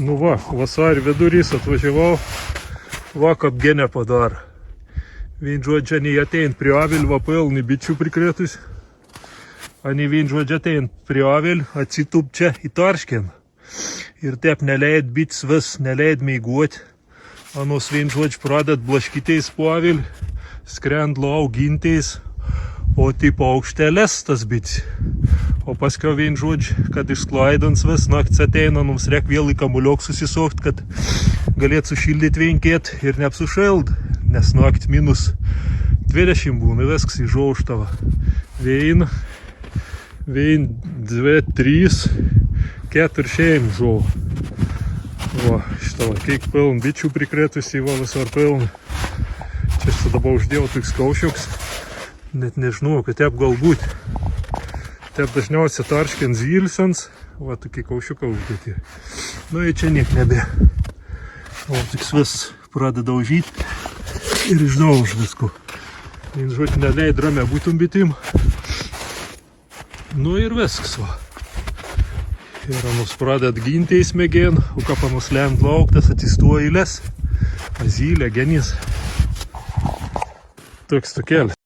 Nu va, vasario vidurys atvažiavau, va kaip genė padarė. Vien žodžia, nei ateint prie avilį, va pilni bičių prikrėtus. Ani vien žodžia ateint prie avilį, atsitup čia į tarškin. Ir taip neleid bits vis, neleid mėguot. Anos vien žodžia pradėt blaškytais po avilį, skrend lau gintais, o tipo aukštelės tas bits. O paskiau vien žodžiu, kad išsklaidans vis, nakts ateina, mums reik vėl į kamuliok susisokt, kad galėt sušildyt vienkėt ir neapsušeld, nes nakt minus 20 būna, viskas įžauštava. Vien, 2, 3, 4 šeim žau. Va, šitą, kiek piln bičių prikrėtusi, va visar piln. Čia aš tada uždėjau toks kaušiuks, net nežinau, kad taip galbūt. Taip dažniausiai tarškint zylsens, va tokie kaušiukai uždėti. Nu ir čia niek nebė. O tiks vis pradeda užžyt ir išdauž visko. Vien žodžiu, neleid ramia būtum bitim. Nu ir viskas va. Ir anus pradėt ginteis mėgien, o ką panus lent lauktas atsistuoja eilės. Azylė, genys. Toks tokelis.